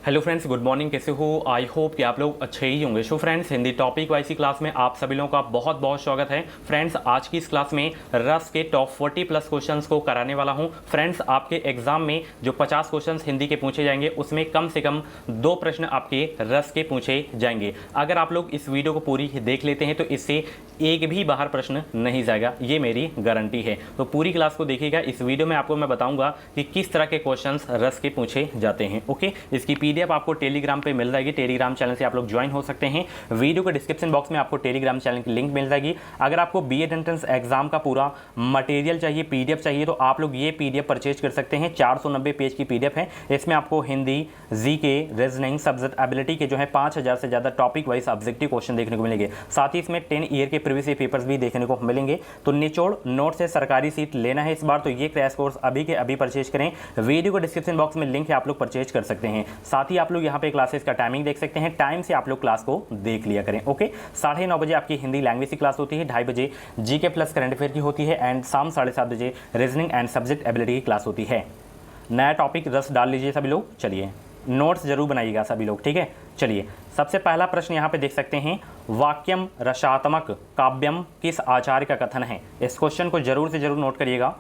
Hello friends, good morning. कैसे हो? I hope कि आप लोग अच्छे ही होंगे। So friends, Hindi topic wise की क्लास में आप सभी लोगों का बहुत बहुत स्वागत है। फ्रेंड्स, आज की इस क्लास में रस के टॉप 40 प्लस क्वेश्चंस को कराने वाला हूं। फ्रेंड्स, आपके एग्जाम में जो 50 क्वेश्चंस हिंदी के पूछे जाएंगे उसमें कम से कम 2 प्रश्न आपके रस के पूछे जाएंगे। अगर आप लोग इस वीडियो को पूरी देख लेते हैं तो इससे एक भी बाहर प्रश्न नहीं जाएगा, ये मेरी गारंटी है। तो पूरी क्लास को देखिएगा। इस वीडियो में आपको मैं बताऊंगा कि किस तरह के क्वेश्चंस रस के पूछे जाते हैं। ओके, इसकी पीडीएफ आपको टेलीग्राम पे मिल जाएगी। टेलीग्राम चैनल से आप लोग ज्वाइन हो सकते हैं। वीडियो के डिस्क्रिप्शन बॉक्स में आपको टेलीग्राम चैनल की लिंक मिल जाएगी। अगर आपको बीएड एंट्रेंस एग्जाम का पूरा मटेरियल चाहिए, पीडीएफ चाहिए, तो आप लोग ये पीडीएफ परचेज कर सकते हैं। 490 पेज की पीडीएफ है। इसमें आपको Hindi, GK, reasoning, subject ability के जो है 5000 से ज़्यादा टॉपिक वाइज ऑब्जेक्टिव क्वेश्चन देखने को मिलेंगे। साथ ही इसमें 10 ईयर के प्रीवियस पेपर्स भी देखने को मिलेंगे। तो निचोड़ नोट से सरकारी सीट लेना है इस बार, तो ये क्रैश कोर्स अभी के अभी परचेज करें। वीडियो के डिस्क्रिप्शन बॉक्स में लिंक है, आप लोग परचेज कर सकते हैं। साथ ही आप लोग यहाँ पे क्लासेस का टाइमिंग देख सकते हैं। टाइम से आप लोग क्लास को देख लिया करें। ओके, 9:30 बजे आपकी हिंदी लैंग्वेज की क्लास होती है, 2:30 बजे जीके प्लस करंट अफेयर की होती है, एंड शाम 7:30 बजे रीजनिंग एंड सब्जेक्ट एबिलिटी की क्लास होती है। नया टॉपिक रस डाल लीजिए सभी लोग। चलिए, नोट्स जरूर बनाइएगा सभी लोग, ठीक है। चलिए, सबसे पहला प्रश्न यहाँ पे देख सकते हैं, वाक्यम रसात्मक काव्यम किस आचार्य का कथन है। इस क्वेश्चन को जरूर से जरूर नोट करिएगा।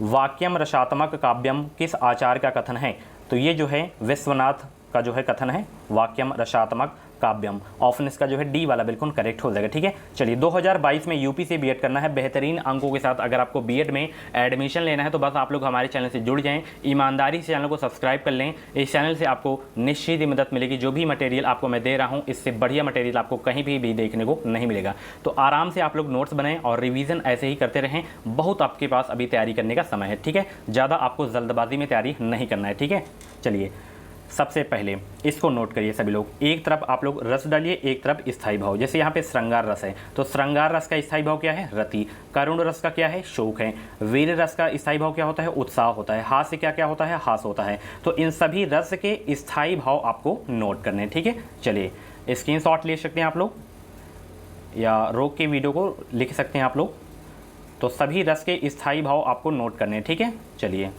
वाक्यम रसात्मक काव्यम किस आचार्य का कथन है, तो ये जो है विश्वनाथ का जो है कथन है, वाक्यम रसात्मक काव्यम। ऑप्शन इसका जो है डी वाला बिल्कुल करेक्ट हो जाएगा, ठीक है। चलिए, 2022 में यूपी से बीएड करना है बेहतरीन अंकों के साथ। अगर आपको बीएड में एडमिशन लेना है तो बस आप लोग हमारे चैनल से जुड़ जाएं, ईमानदारी से चैनल को सब्सक्राइब कर लें। इस चैनल से आपको निश्चित ही मदद मिलेगी। जो भी मटेरियल आपको मैं दे रहा हूँ, इससे बढ़िया मटेरियल आपको कहीं भी देखने को नहीं मिलेगा। तो आराम से आप लोग नोट्स बनाएं और रिवीजन ऐसे ही करते रहें। बहुत आपके पास अभी तैयारी करने का समय है, ठीक है। ज़्यादा आपको जल्दबाजी में तैयारी नहीं करना है, ठीक है। चलिए, सबसे पहले इसको नोट करिए सभी लोग। एक तरफ आप लोग रस डालिए, एक तरफ स्थायी भाव। जैसे यहाँ पे श्रृंगार रस है तो श्रृंगार रस का स्थायी भाव क्या है? रति। करुण रस का क्या है? शोक है। वीर रस का स्थायी भाव क्या होता है? उत्साह होता है। हास्य क्या क्या होता है? हास होता है। तो इन सभी रस के स्थायी भाव आपको नोट करने हैं, ठीक है। चलिए, स्क्रीनशॉट ले सकते हैं आप लोग या रोक के वीडियो को लिख सकते हैं आप लोग। तो सभी रस के स्थायी भाव आपको नोट करने हैं, ठीक है। चलिए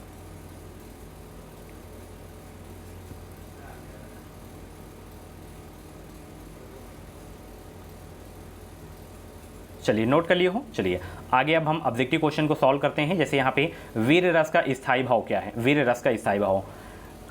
नोट कर लिए हो। चलिए आगे अब हम ऑब्जेक्टिव क्वेश्चन को सॉल्व करते हैं। जैसे यहाँ पे वीर रस का स्थायी भाव क्या है? वीर रस का स्थायी भाव,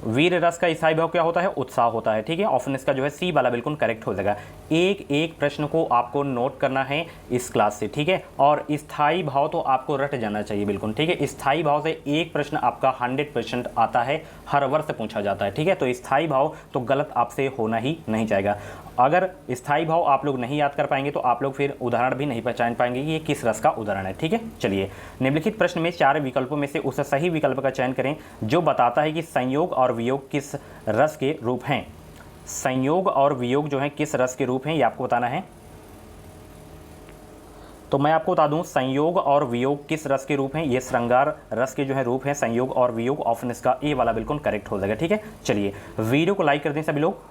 वीर रस का स्थायी भाव क्या होता है? उत्साह होता है, ठीक है। ऑप्शन इसका जो है सी वाला बिल्कुल करेक्ट हो जाएगा। एक एक प्रश्न को आपको नोट करना है इस क्लास से, ठीक है। और स्थायी भाव तो आपको रट जाना चाहिए बिल्कुल, ठीक है। स्थायी भाव से एक प्रश्न आपका 100% आता है, हर वर्ष पूछा जाता है, ठीक है। तो स्थायी भाव तो गलत आपसे होना ही नहीं चाहेगा। अगर स्थायी भाव आप लोग नहीं याद कर पाएंगे तो आप लोग फिर उदाहरण भी नहीं पहचान पाएंगे कि ये किस रस का उदाहरण है, ठीक है। चलिए, निम्नलिखित प्रश्न में 4 विकल्पों में से उस सही विकल्प का चयन करें जो बताता है कि संयोग और वियोग किस रस के रूप हैं। संयोग और वियोग जो है किस रस के रूप हैं, ये आपको बताना है। तो मैं आपको बता दूं, संयोग और वियोग किस रस के रूप हैं। ये श्रृंगार रस के जो है रूप हैं, संयोग और वियोग। ऑप्शन इसका ए वाला बिल्कुल करेक्ट हो जाएगा, ठीक है। चलिए, वीडियो को लाइक कर दें सभी लोग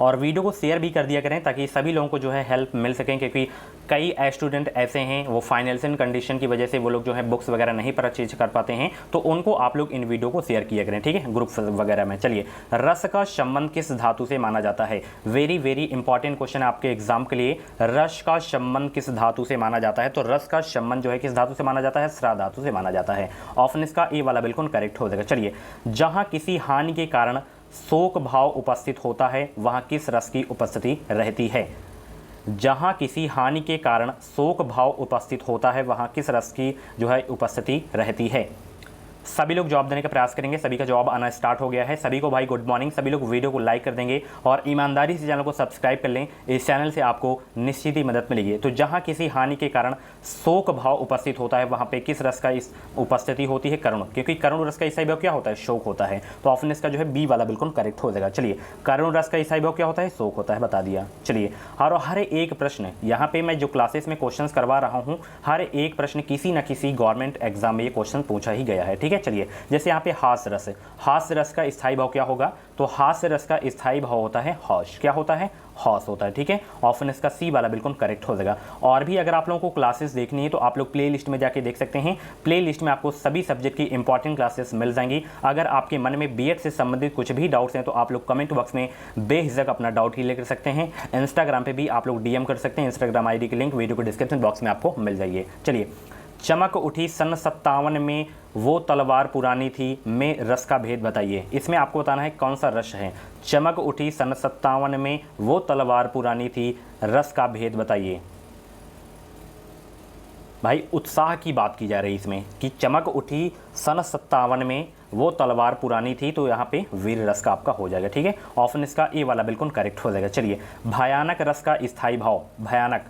और वीडियो को शेयर भी कर दिया करें ताकि सभी लोगों को जो है हेल्प मिल सकें, क्योंकि कई स्टूडेंट ऐसे हैं वो फाइनेंशियल कंडीशन की वजह से वो लोग जो है बुक्स वगैरह नहीं परचेज कर पाते हैं। तो उनको आप लोग इन वीडियो को शेयर किया करें, ठीक है, ग्रुप वगैरह में। चलिए, रस का संबंध किस धातु से माना जाता है? वेरी वेरी इंपॉर्टेंट क्वेश्चन है आपके एग्जाम के लिए। रस का संबंध किस धातु से माना जाता है? तो रस का संबंध जो है किस धातु से माना जाता है? स्रा धातु से माना जाता है। ऑप्शन इसका ए वाला बिल्कुल करेक्ट हो जाएगा। चलिए, जहाँ किसी हानि के कारण शोक भाव उपस्थित होता है वहाँ किस रस की उपस्थिति रहती है? जहाँ किसी हानि के कारण शोक भाव उपस्थित होता है वहाँ किस रस की जो है उपस्थिति रहती है? सभी लोग जवाब देने का प्रयास करेंगे। सभी का जवाब आना स्टार्ट हो गया है। सभी को भाई गुड मॉर्निंग। सभी लोग वीडियो को लाइक कर देंगे और ईमानदारी से चैनल को सब्सक्राइब कर लें। इस चैनल से आपको निश्चित ही मदद मिलेगी। तो जहाँ किसी हानि के कारण शोक भाव उपस्थित होता है वहाँ पे किस रस का इस उपस्थिति होती है? करुण, क्योंकि करुण रस का स्थायी भाव क्या होता है? शोक होता है। तो ऑप्शन इसका जो है बी वाला बिल्कुल करेक्ट हो जाएगा। चलिए, करुण रस का स्थायी भाव क्या होता है? शोक होता है, बता दिया। चलिए, और हर एक प्रश्न यहाँ पे मैं जो क्लासेस में क्वेश्चन करवा रहा हूँ, हर एक प्रश्न किसी न किसी गवर्नमेंट एग्जाम में ये क्वेश्चन पूछा ही गया है, ठीक है। ठीक है। चलिए, जैसे यहाँ पे हास्य रस है, हास्य रस का स्थायी भाव क्या होगा, तो हास्य रस का स्थायी भाव होता है हौश। क्या होता है, हौस होता है, ठीक है। ऑप्शन इसका सी वाला बिल्कुल करेक्ट हो जाएगा। और भी अगर आप लोगों को क्लासेस देखनी है तो आप लोग प्ले लिस्ट में जाके देख सकते हैं। प्ले लिस्ट में आपको सभी सब्जेक्ट की इंपॉर्टेंट क्लासेस मिल जाएंगी। अगर आपके मन में बीएड से संबंधित कुछ भी डाउट्स हैं तो आप लोग कमेंट बॉक्स में बेहिचक अपना डाउट ही लेकर सकते हैं। इंस्टाग्राम पे भी आप लोग डीएम कर सकते हैं, इंस्टाग्राम आईडी की लिंक वीडियो को डिस्क्रिप्शन बॉक्स में आपको मिल जाइए। चलिए, चमक उठी सन 57 में वो तलवार पुरानी थी में रस का भेद बताइए। इसमें आपको बताना है कौन सा रस है। चमक उठी सन 57 में वो तलवार पुरानी थी, रस का भेद बताइए। भाई उत्साह की बात की जा रही है इसमें कि चमक उठी सन 57 में वो तलवार पुरानी थी, तो यहाँ पे वीर रस का आपका हो जाएगा, ठीक है। ऑप्शन इसका ए वाला बिल्कुल करेक्ट हो जाएगा। चलिए, भयानक रस का स्थायी भाव, भयानक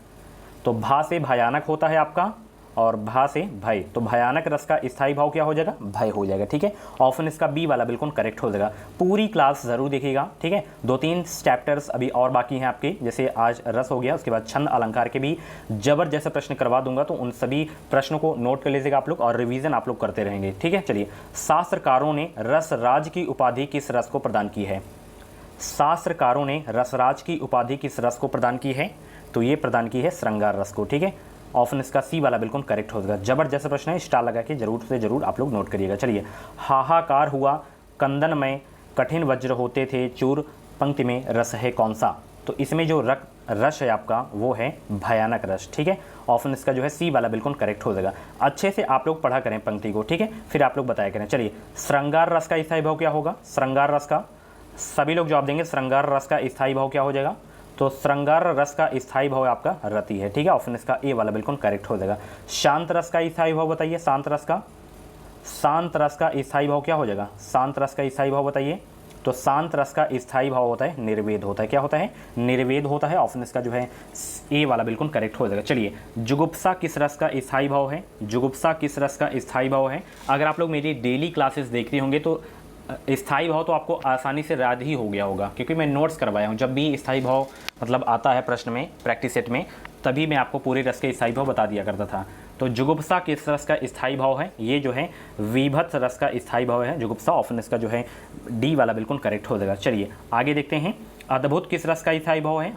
तो भा से भयानक होता है आपका और भा से भय, तो भयानक रस का स्थायी भाव क्या हो जाएगा, भय हो जाएगा, ठीक है। ऑप्शन इसका बी वाला बिल्कुल करेक्ट हो जाएगा। पूरी क्लास जरूर देखिएगा, ठीक है। 2-3 चैप्टर्स अभी और बाकी हैं आपके, जैसे आज रस हो गया, उसके बाद छंद अलंकार के भी जबरदस्त प्रश्न करवा दूंगा, तो उन सभी प्रश्नों को नोट कर लीजिएगा आप लोग और रिवीजन आप लोग करते रहेंगे, ठीक है। चलिए, शास्त्रकारों ने रसराज की उपाधि किस रस को प्रदान की है। शास्त्रकारों ने रसराज की उपाधि किस रस को प्रदान की है, तो ये प्रदान की है श्रृंगार रस को, ठीक है। ऑप्शन इसका सी वाला बिल्कुल करेक्ट हो जाएगा। जबरदस्त प्रश्न है, स्टार लगा के जरूर से जरूर आप लोग नोट करिएगा। चलिए, हाहाकार हुआ कंदन में कठिन वज्र होते थे चूर, पंक्ति में रस है कौन सा, तो इसमें जो रस है आपका वो है भयानक रस, ठीक है। ऑप्शन इसका जो है सी वाला बिल्कुल करेक्ट हो जाएगा। अच्छे से आप लोग पढ़ा करें पंक्ति को, ठीक है, फिर आप लोग बताया करें। चलिए, श्रृंगार रस का स्थायी भाव क्या होगा, श्रृंगार रस का सभी लोग जवाब देंगे। श्रृंगार रस का स्थायी भाव क्या हो जाएगा, तो श्रृंगार रस का स्थायी भाव आपका रति है, ठीक है। ऑप्शन इसका ए वाला बिल्कुल करेक्ट हो जाएगा। शांत रस का स्थायी भाव बताइए, शांत रस का स्थायी भाव क्या हो जाएगा, शांत रस का स्थायी भाव बताइए, तो शांत रस का स्थायी भाव होता है निर्वेद होता है। क्या होता है, निर्वेद होता है। ऑप्शन इसका जो है ए वाला बिल्कुल करेक्ट हो जाएगा। चलिए, जुगुप्सा किस रस का स्थायी भाव है, जुगुप्सा किस रस का स्थायी भाव है। अगर आप लोग मेरी डेली क्लासेस देखते होंगे तो स्थायी भाव तो आपको आसानी से याद ही हो गया होगा, क्योंकि मैं नोट्स करवाया हूँ। जब भी स्थायी भाव मतलब आता है प्रश्न में प्रैक्टिस सेट में, तभी मैं आपको पूरे रस के स्थायी भाव बता दिया करता था। तो जुगुप्सा किस रस का स्थायी भाव है, ये जो है विभत्स रस का स्थायी भाव है जुगुप्सा। ऑप्शन इसका जो है डी वाला बिल्कुल करेक्ट हो जाएगा। चलिए, आगे देखते हैं। अद्भुत किस रस का स्थायी भाव है,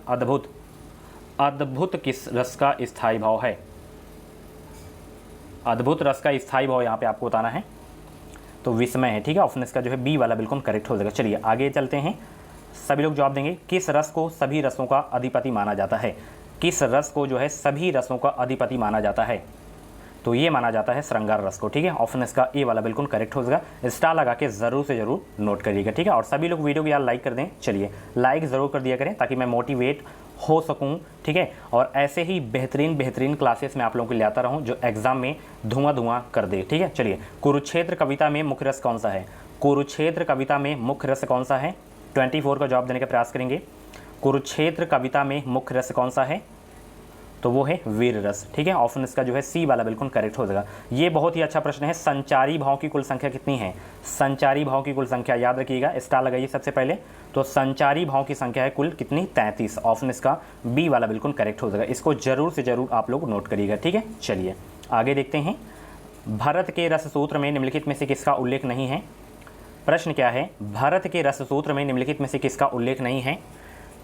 अद्भुत किस रस का स्थायी भाव है, अद्भुत रस का स्थायी भाव यहाँ पे आपको बताना है, तो विस्मय है, ठीक है। ऑप्शन इसका जो है बी वाला बिल्कुल करेक्ट हो जाएगा। चलिए, आगे चलते हैं। सभी लोग जवाब देंगे। किस रस को सभी रसों का अधिपति माना जाता है, किस रस को जो है सभी रसों का अधिपति माना जाता है, तो ये माना जाता है श्रृंगार रस को, ठीक है। ऑप्शन इसका ए वाला बिल्कुल करेक्ट हो जाएगा। स्टार लगा के जरूर से जरूर नोट करिएगा, ठीक है। और सभी लोग वीडियो को यार लाइक कर दें। चलिए, लाइक ज़रूर कर दिया करें ताकि मैं मोटिवेट हो सकूं, ठीक है। और ऐसे ही बेहतरीन क्लासेस में आप लोगों को ले आता रहूं जो एग्जाम में धुआं कर दे, ठीक है। चलिए, कुरुक्षेत्र कविता में मुख्य रस कौन सा है, कुरुक्षेत्र कविता में मुख्य रस कौन सा है, 24 का जवाब देने का प्रयास करेंगे। कुरुक्षेत्र कविता में मुख्य रस कौन सा है, तो वो है वीर रस, ठीक है। ऑप्शन इसका जो है सी वाला बिल्कुल करेक्ट हो जाएगा। ये बहुत ही अच्छा प्रश्न है। संचारी भाव की कुल संख्या कितनी है, संचारी भाव की कुल संख्या याद रखिएगा, स्टार लगाइए सबसे पहले। तो संचारी भाव की संख्या है कुल कितनी, 33। ऑप्शन इसका बी वाला बिल्कुल करेक्ट हो जाएगा। इसको जरूर से जरूर आप लोग नोट करिएगा, ठीक है। चलिए, आगे देखते हैं। भरत के रस सूत्र में निम्नलिखित में से किसका उल्लेख नहीं है, प्रश्न क्या है, भारत के रस सूत्र में निम्नलिखित में से किसका उल्लेख नहीं है,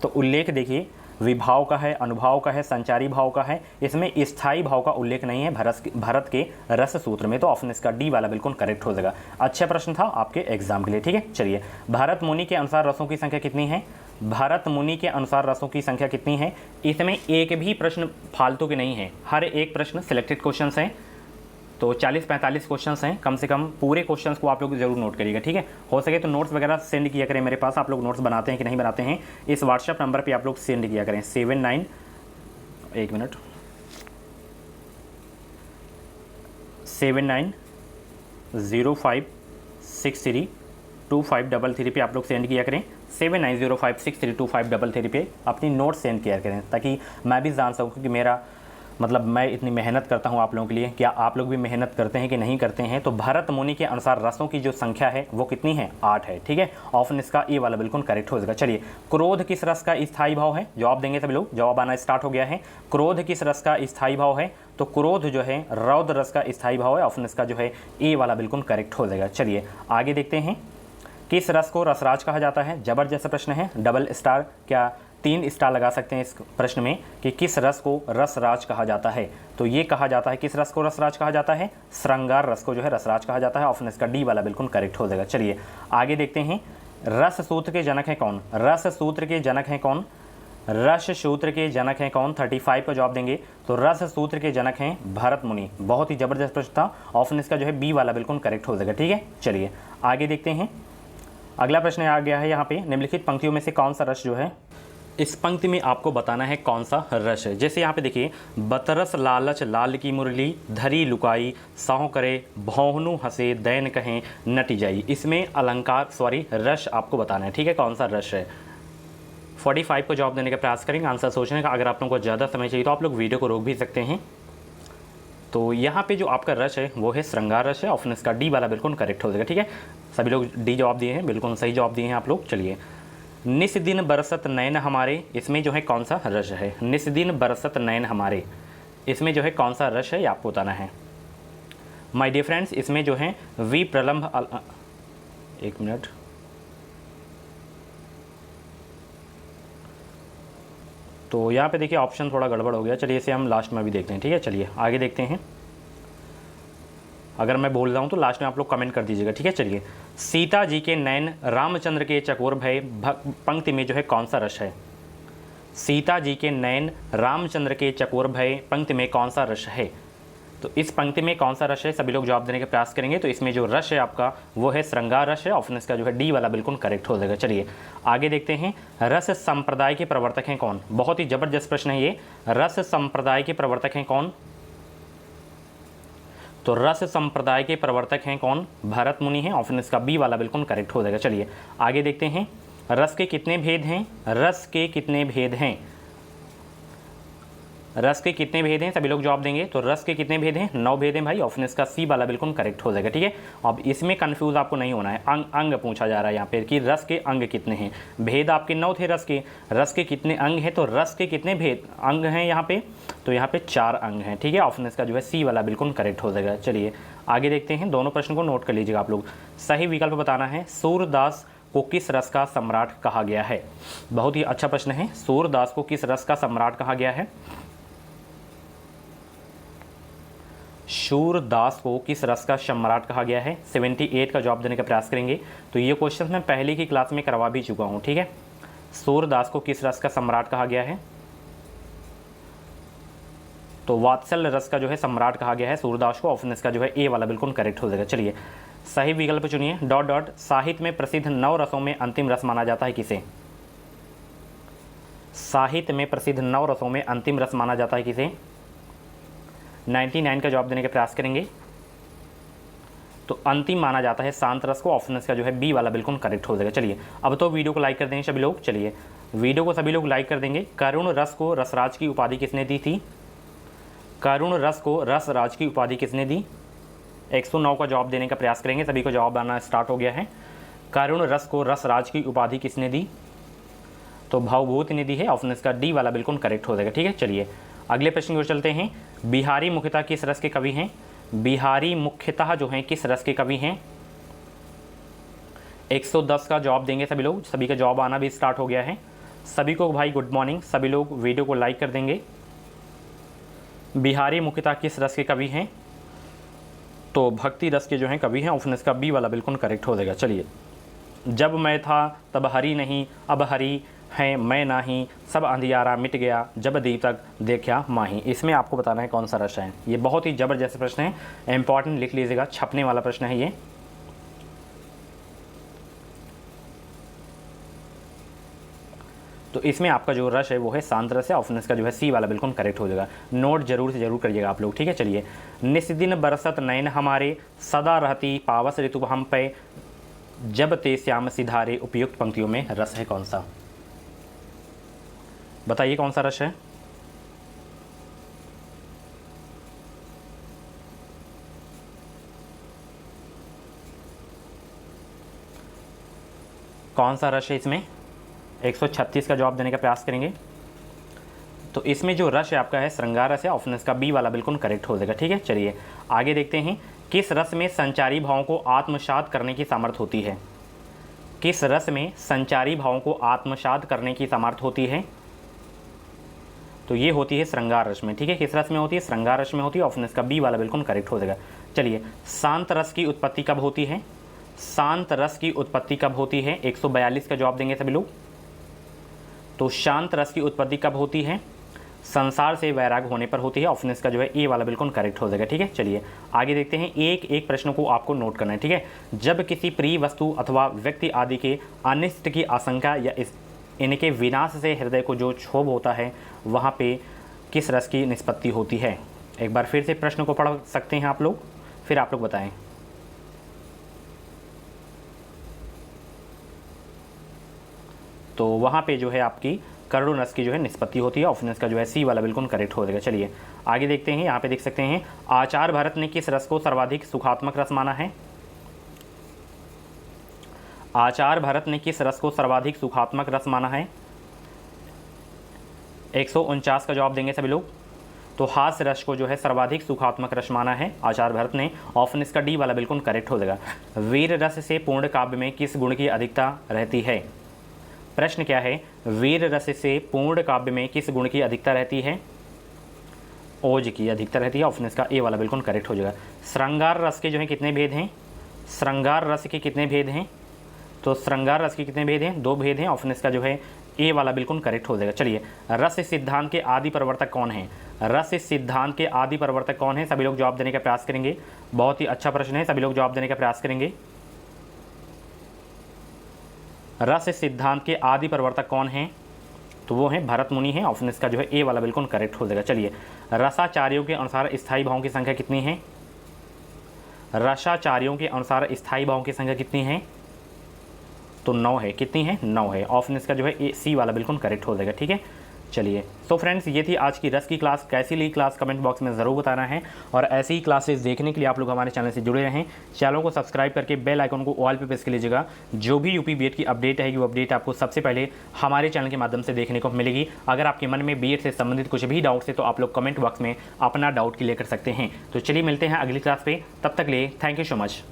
तो उल्लेख देखिए विभाव का है, अनुभाव का है, संचारी भाव का है, इसमें स्थायी भाव का उल्लेख नहीं है भारत के रस सूत्र में, तो ऑप्शन इसका डी वाला बिल्कुल करेक्ट हो जाएगा। अच्छा प्रश्न था आपके एग्जाम के लिए, ठीक है। चलिए, भारत मुनि के अनुसार रसों की संख्या कितनी है, भारत मुनि के अनुसार रसों की संख्या कितनी है, इसमें एक भी प्रश्न फालतू के नहीं है, हर एक प्रश्न सिलेक्टेड क्वेश्चन हैं, तो 40-45 क्वेश्चंस हैं कम से कम। पूरे क्वेश्चंस को आप लोग जरूर नोट करिएगा, ठीक है। हो सके तो नोट्स वगैरह सेंड किया करें मेरे पास, आप लोग नोट्स बनाते हैं कि नहीं बनाते हैं, इस व्हाट्सएप नंबर पे आप लोग सेंड किया करें 7905632533 पे आप लोग सेंड किया करें, 7905632533 पे अपनी नोट्स सेंड किया करें, ताकि मैं भी जान सकूँ कि मेरा मतलब मैं इतनी मेहनत करता हूँ आप लोगों के लिए, क्या आप लोग भी मेहनत करते हैं कि नहीं करते हैं? तो भरत मुनि के अनुसार रसों की जो संख्या है वो कितनी है? 8 है। ठीक है, ऑप्शन इसका ए वाला बिल्कुल करेक्ट हो जाएगा। चलिए, क्रोध किस रस का स्थायी भाव है? जवाब देंगे सभी लोग, जवाब आना स्टार्ट हो गया है। क्रोध किस रस का स्थायी भाव है? तो क्रोध जो है रौद्र रस का स्थायी भाव है। ऑप्शन इसका जो है ए वाला बिल्कुल करेक्ट हो जाएगा। चलिए आगे देखते हैं, किस रस को रसराज कहा जाता है? जबरदस्त प्रश्न है, डबल स्टार, क्या 3 स्टार लगा सकते हैं इस प्रश्न में कि किस रस को रसराज कहा जाता है? तो ये कहा जाता है, किस रस को रसराज कहा जाता है? श्रृंगार रस को जो है रसराज कहा जाता है। ऑप्शन इसका डी वाला बिल्कुल करेक्ट हो जाएगा। चलिए आगे देखते हैं, रस सूत्र के जनक हैं कौन? रस सूत्र के जनक हैं कौन? रस सूत्र के जनक हैं कौन? 35 का जवाब देंगे। तो रस सूत्र के जनक हैं भरत मुनि। बहुत ही जबरदस्त प्रश्न था। ऑप्शन इसका जो है बी वाला बिल्कुल करेक्ट हो जाएगा। ठीक है, चलिए आगे देखते हैं, अगला प्रश्न आ गया है यहाँ पे, निम्नलिखित पंक्तियों में से कौन सा रस जो है, इस पंक्ति में आपको बताना है कौन सा रस है। जैसे यहाँ पे देखिए, बतरस लालच लाल की मुरली, धरी लुकाई साहो करे, भौहनु हंसे दैन कहें नटी जाई। इसमें अलंकार रस आपको बताना है। ठीक है, कौन सा रस है? 45 को जवाब देने का प्रयास करेंगे, आंसर सोचने का। अगर आप लोगों को ज़्यादा समय चाहिए तो आप लोग वीडियो को रोक भी सकते हैं। तो यहाँ पे जो आपका रस है वो है श्रृंगार रस है। ऑप्शन इसका डी वाला बिल्कुल करेक्ट हो जाएगा। ठीक है, सभी लोग डी जवाब दिए हैं, बिल्कुल सही जवाब दिए हैं आप लोग। चलिए, निस दिन बरसत नैन हमारे, इसमें जो है कौन सा रस है? निस दिन बरसत नैन हमारे, इसमें जो है कौन सा रस है ये आपको बताना है। माय डियर फ्रेंड्स, इसमें जो है वी प्रलंब, एक मिनट, तो यहाँ पे देखिए ऑप्शन थोड़ा गड़बड़ हो गया। चलिए इसे हम लास्ट में भी देखते हैं। ठीक है, चलिए आगे देखते हैं, अगर मैं बोल रहा हूँ तो लास्ट में आप लोग कमेंट कर दीजिएगा। ठीक है, चलिए, सीता जी के नैन रामचंद्र के चकोर भय, पंक्ति में जो है कौन सा रस है? सीता जी के नैन रामचंद्र के चकोर भय, पंक्ति में कौन सा रस है? तो इस पंक्ति में कौन सा रस है? सभी लोग जवाब देने का प्रयास करेंगे। तो इसमें जो रस है आपका वो है श्रृंगार रस है। ऑप्शन इसका जो है डी वाला बिल्कुल करेक्ट हो जाएगा। चलिए आगे देखते हैं, रस संप्रदाय के प्रवर्तक हैं कौन? बहुत ही जबरदस्त प्रश्न है ये। रस संप्रदाय के प्रवर्तक हैं कौन? तो रस संप्रदाय के प्रवर्तक हैं कौन? भरत मुनि हैं। ऑप्शन इसका बी वाला बिल्कुल करेक्ट हो जाएगा। चलिए आगे देखते हैं, रस के कितने भेद हैं? रस के कितने भेद हैं? रस के कितने भेद हैं? सभी लोग जवाब देंगे। तो रस के कितने भेद हैं? 9 भेद हैं भाई। ऑप्शन इसका सी वाला बिल्कुल करेक्ट हो जाएगा। ठीक है, अब इसमें कंफ्यूज आपको नहीं होना है। अंग पूछा जा रहा है यहाँ पे कि रस के अंग कितने हैं। भेद आपके 9 थे रस के कितने अंग हैं? तो रस के कितने भेद अंग हैं यहाँ पे? तो यहाँ पे 4 अंग हैं। ठीक है, ऑप्शन इसका जो है सी वाला बिल्कुल करेक्ट हो जाएगा। चलिए आगे देखते हैं, दोनों प्रश्न को नोट कर लीजिएगा आप लोग। सही विकल्प बताना है, सूरदास को किस रस का सम्राट कहा गया है? बहुत ही अच्छा प्रश्न है। सूरदास को किस रस का सम्राट कहा गया है? सूरदास को किस रस का सम्राट कहा गया है? 78 का जवाब देने का प्रयास करेंगे। तो ये क्वेश्चन मैं पहले की क्लास में करवा भी चुका हूँ। ठीक है, सूरदास को किस रस का सम्राट कहा गया है? तो वात्सल्य रस का जो है सम्राट कहा गया है सूरदास को। ऑप्शन इसका जो है ए वाला बिल्कुल करेक्ट हो जाएगा। चलिए सही विकल्प चुनिए। डॉट डॉट, साहित्य में प्रसिद्ध 9 रसों में अंतिम रस माना जाता है किसे? साहित्य में प्रसिद्ध 9 रसों में अंतिम रस माना जाता है किसे? 99 का जवाब देने का प्रयास करेंगे। तो अंतिम माना जाता है शांत रस को। ऑप्शन इसका जो है बी वाला बिल्कुल करेक्ट हो जाएगा। चलिए अब तो वीडियो को लाइक कर देंगे सभी लोग। चलिए वीडियो को सभी लोग लाइक कर देंगे। करुण रस को रसराज की उपाधि किसने दी थी? करुण रस को रसराज की उपाधि किसने दी? 109 का जवाब देने का प्रयास करेंगे। सभी को जवाब आना स्टार्ट हो गया है। करुण रस को रसराज की उपाधि किसने दी? तो भवभूति ने दी है। ऑप्शन इसका डी वाला बिल्कुल करेक्ट हो जाएगा। ठीक है, चलिए अगले प्रश्न की ओर चलते हैं। बिहारी मुख्यतः किस रस के कवि हैं? बिहारी मुख्यतः जो हैं किस रस के कवि हैं? 110 का जवाब देंगे सभी लोग। सभी का जवाब आना भी स्टार्ट हो गया है। सभी को भाई गुड मॉर्निंग। सभी लोग वीडियो को लाइक कर देंगे। बिहारी मुख्यतः किस रस के कवि हैं? तो भक्ति रस के जो हैं कवि हैं। ऑप्शन इसका बी वाला बिल्कुल करेक्ट हो जाएगा। चलिए, जब मैं था तब हरी नहीं, अब हरी है मैं नाही, सब अंधियारा मिट गया, जब दीपक देखा माही। इसमें आपको बताना है कौन सा रस है। ये बहुत ही जबरदस्त प्रश्न है, इंपॉर्टेंट, लिख लीजिएगा, छपने वाला प्रश्न है ये। तो इसमें आपका जो रस है वो है शांत रस है। ऑप्शन इसका जो है सी वाला बिल्कुल करेक्ट हो जाएगा। नोट जरूर से जरूर करिएगा आप लोग। ठीक है, चलिए, निस्दिन बरसत नैन हमारे, सदा रहती पावस ऋतु हम पे, जब ते श्याम सिधारे। उपयुक्त पंक्तियों में रस है कौन सा? बताइए कौन सा रस है? कौन सा रस है इसमें, 136 का जवाब देने का प्रयास करेंगे। तो इसमें जो रस है आपका है श्रृंगार रस है, ऑप्शन इसका बी वाला बिल्कुल करेक्ट हो जाएगा। ठीक है, चलिए आगे देखते हैं। किस रस में संचारी भावों को आत्मसात करने की सामर्थ्य होती है? किस रस में संचारी भावों को आत्मसात करने की सामर्थ्य होती है? तो ये होती है श्रृंगार रस में। ठीक है, किस रस में होती है? श्रृंगार रस में होती है, ऑप्शन इसका बी वाला बिल्कुल करेक्ट हो जाएगा। चलिए, शांत रस की उत्पत्ति कब होती है? शांत रस की उत्पत्ति कब होती है? 142 का जवाब देंगे सभी लोग। तो शांत रस की उत्पत्ति कब होती है? संसार से वैराग होने पर होती है, ऑप्शन इसका जो है ए वाला बिल्कुल करेक्ट हो जाएगा। ठीक है, चलिए आगे देखते हैं। एक एक प्रश्नों को आपको नोट करना है। ठीक है, जब किसी प्रिय वस्तु अथवा व्यक्ति आदि के अनिष्ट की आशंका या इनके विनाश से हृदय को जो क्षोभ होता है, वहाँ पे किस रस की निष्पत्ति होती है? एक बार फिर से प्रश्न को पढ़ सकते हैं आप लोग, फिर आप लोग बताएं। तो वहाँ पे जो है आपकी करुण रस की जो है निष्पत्ति होती है, ऑप्शन इसका जो है सी वाला बिल्कुल करेक्ट हो जाएगा। चलिए आगे देखते हैं। यहाँ पे देख सकते हैं, आचार्य भरत ने किस रस को सर्वाधिक सुखात्मक रस माना है? आचार्य भरत ने किस रस को सर्वाधिक सुखात्मक रस माना है? 149 का जवाब देंगे सभी लोग। तो हास्य रस को जो है सर्वाधिक सुखात्मक रस माना है आचार्य भरत ने, ऑप्शन इसका डी वाला बिल्कुल करेक्ट हो जाएगा। वीर रस से पूर्ण काव्य में किस गुण की अधिकता रहती है? प्रश्न क्या है? वीर रस से पूर्ण काव्य में किस गुण की अधिकता रहती है? ओज की अधिकता रहती है, ऑप्शन इसका ए वाला बिल्कुल करेक्ट हो जाएगा। श्रृंगार रस के जो है कितने भेद हैं? श्रृंगार रस के कितने भेद हैं? तो श्रृंगार रस के कितने भेद हैं? 2 भेद हैं, ऑप्शन इसका जो है ए वाला बिल्कुल करेक्ट हो जाएगा। चलिए, रस सिद्धांत के आदि प्रवर्तक कौन है? रस सिद्धांत के आदि प्रवर्तक कौन है? सभी लोग जवाब देने का प्रयास करेंगे। बहुत ही अच्छा प्रश्न है, सभी लोग जवाब देने का प्रयास करेंगे। रस सिद्धांत के आदि प्रवर्तक कौन हैं? तो वो हैं भरत मुनि हैं, ऑप्शन इसका जो है ए वाला बिल्कुल करेक्ट हो जाएगा। चलिए, रसाचार्यों के अनुसार स्थायी भावों की संख्या कितनी है? रसाचार्यों के अनुसार स्थायी भावों की संख्या कितनी है? तो 9 है। कितनी है? 9 है, ऑप्शन इसका जो है ए सी वाला बिल्कुल करेक्ट हो जाएगा। ठीक है, चलिए तो फ्रेंड्स ये थी आज की रस की क्लास। कैसी लगी क्लास कमेंट बॉक्स में ज़रूर बताना है, और ऐसी ही क्लासेस देखने के लिए आप लोग हमारे चैनल से जुड़े रहें। चैनल को सब्सक्राइब करके बेल आइकन को ऑल पे प्रेस कर लीजिएगा। जो भी यूपी बीएड की अपडेट है, वो अपडेट आपको सबसे पहले हमारे चैनल के माध्यम से देखने को मिलेगी। अगर आपके मन में बीएड से संबंधित कुछ भी डाउट्स है तो आप लोग कमेंट बॉक्स में अपना डाउट क्लियर कर सकते हैं। तो चलिए मिलते हैं अगली क्लास पे, तब तक लिए थैंक यू सो मच।